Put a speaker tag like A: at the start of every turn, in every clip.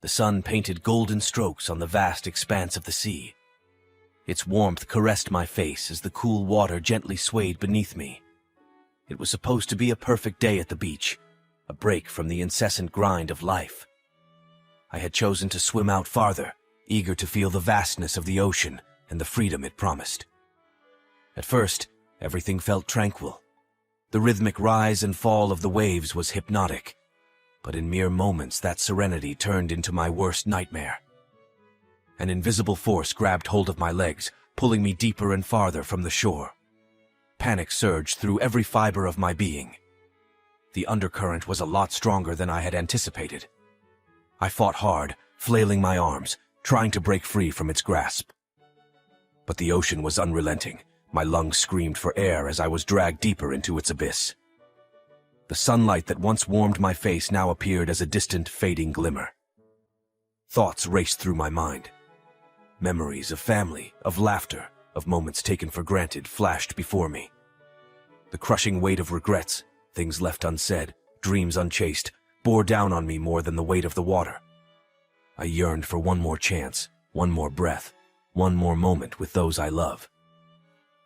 A: The sun painted golden strokes on the vast expanse of the sea. Its warmth caressed my face as the cool water gently swayed beneath me. It was supposed to be a perfect day at the beach, a break from the incessant grind of life. I had chosen to swim out farther, eager to feel the vastness of the ocean and the freedom it promised. At first, everything felt tranquil. The rhythmic rise and fall of the waves was hypnotic, but in mere moments that serenity turned into my worst nightmare. An invisible force grabbed hold of my legs, pulling me deeper and farther from the shore. Panic surged through every fiber of my being. The undercurrent was a lot stronger than I had anticipated. I fought hard, flailing my arms, trying to break free from its grasp. But the ocean was unrelenting. My lungs screamed for air as I was dragged deeper into its abyss. The sunlight that once warmed my face now appeared as a distant, fading glimmer. Thoughts raced through my mind. Memories of family, of laughter, of moments taken for granted flashed before me. The crushing weight of regrets, things left unsaid, dreams unchased, bore down on me more than the weight of the water. I yearned for one more chance, one more breath, one more moment with those I love.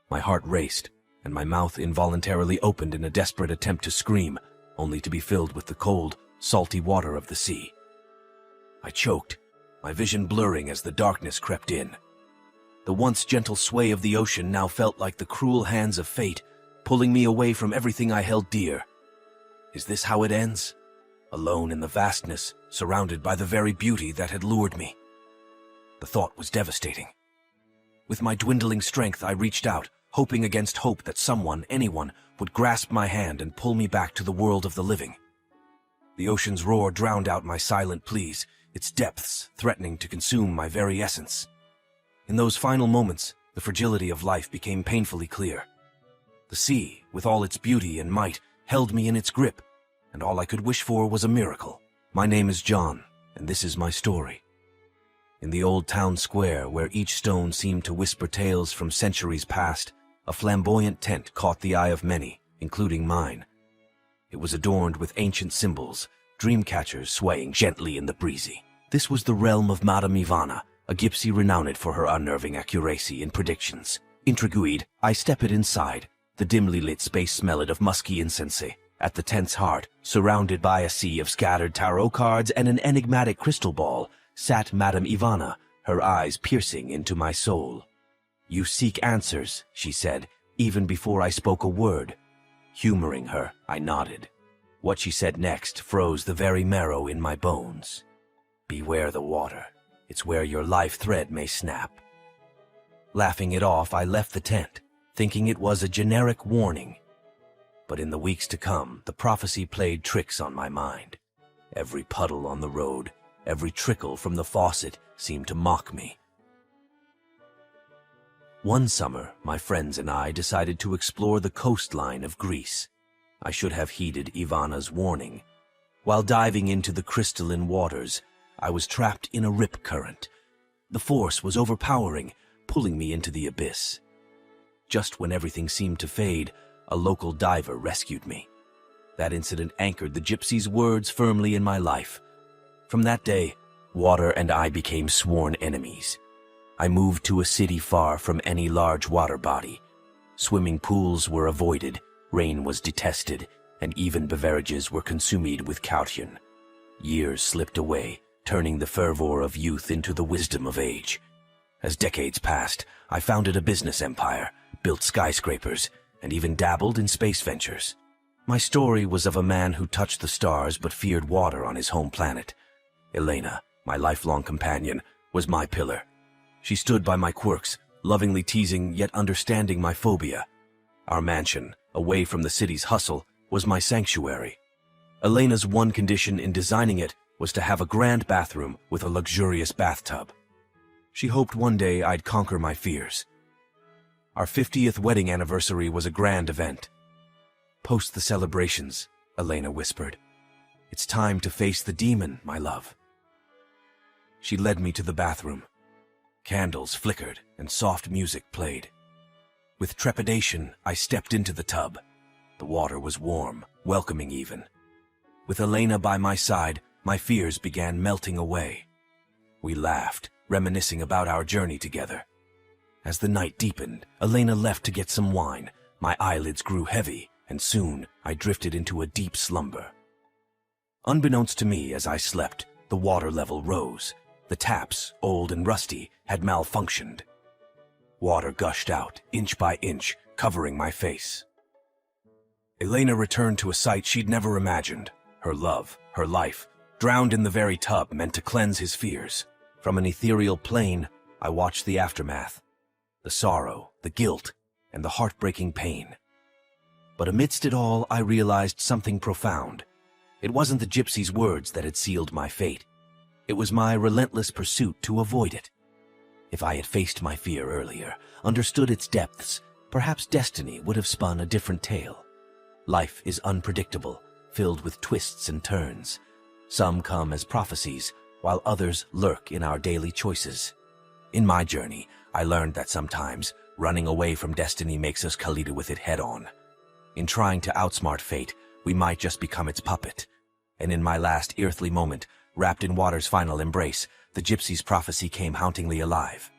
A: My heart raced, and my mouth involuntarily opened in a desperate attempt to scream, only to be filled with the cold, salty water of the sea. I choked, my vision blurring as the darkness crept in. The once gentle sway of the ocean now felt like the cruel hands of fate, pulling me away from everything I held dear. Is this how it ends? Alone in the vastness, surrounded by the very beauty that had lured me. The thought was devastating. With my dwindling strength, I reached out, hoping against hope that someone, anyone, would grasp my hand and pull me back to the world of the living. The ocean's roar drowned out my silent pleas, its depths threatening to consume my very essence. In those final moments, the fragility of life became painfully clear. The sea, with all its beauty and might, held me in its grip, and all I could wish for was a miracle. My name is John, and this is my story. In the old town square, where each stone seemed to whisper tales from centuries past, a flamboyant tent caught the eye of many, including mine. It was adorned with ancient symbols, dream catchers swaying gently in the breezy. This was the realm of Madame Ivana, a gypsy renowned for her unnerving accuracy in predictions. Intrigued, I stepped inside. The dimly lit space smelled of musky incense. At the tent's heart, surrounded by a sea of scattered tarot cards and an enigmatic crystal ball, sat Madame Ivana, her eyes piercing into my soul. "You seek answers," she said, even before I spoke a word. Humoring her, I nodded. What she said next froze the very marrow in my bones. "Beware the water. It's where your life thread may snap." Laughing it off, I left the tent, thinking it was a generic warning. But in the weeks to come, the prophecy played tricks on my mind. Every puddle on the road, every trickle from the faucet seemed to mock me. One summer, my friends and I decided to explore the coastline of Greece. I should have heeded Ivana's warning. While diving into the crystalline waters, I was trapped in a rip current. The force was overpowering, pulling me into the abyss. Just when everything seemed to fade, a local diver rescued me. That incident anchored the gypsy's words firmly in my life. From that day, water and I became sworn enemies. I moved to a city far from any large water body. Swimming pools were avoided, rain was detested, and even beverages were consumed with caution. Years slipped away, turning the fervor of youth into the wisdom of age. As decades passed, I founded a business empire, built skyscrapers, and even dabbled in space ventures. My story was of a man who touched the stars but feared water on his home planet. Elena, my lifelong companion, was my pillar. She stood by my quirks, lovingly teasing yet understanding my phobia. Our mansion, away from the city's hustle, was my sanctuary. Elena's one condition in designing it was to have a grand bathroom with a luxurious bathtub. She hoped one day I'd conquer my fears. Our 50th wedding anniversary was a grand event. "Post the celebrations," Elena whispered. "It's time to face the demon, my love." She led me to the bathroom. Candles flickered and soft music played. With trepidation, I stepped into the tub. The water was warm, welcoming even. With Elena by my side, my fears began melting away. We laughed, reminiscing about our journey together. As the night deepened, Elena left to get some wine. My eyelids grew heavy, and soon I drifted into a deep slumber. Unbeknownst to me, as I slept, the water level rose. The taps, old and rusty, had malfunctioned. Water gushed out, inch by inch, covering my face. Elena returned to a sight she'd never imagined. Her love, her life, drowned in the very tub meant to cleanse his fears. From an ethereal plane, I watched the aftermath. The sorrow, the guilt, and the heartbreaking pain. But amidst it all, I realized something profound. It wasn't the gypsy's words that had sealed my fate. It was my relentless pursuit to avoid it. If I had faced my fear earlier, understood its depths, perhaps destiny would have spun a different tale. Life is unpredictable, filled with twists and turns. Some come as prophecies, while others lurk in our daily choices. In my journey, I learned that sometimes running away from destiny makes us collide with it head-on. In trying to outsmart fate, we might just become its puppet. And in my last earthly moment, wrapped in water's final embrace, the gypsy's prophecy came hauntingly alive.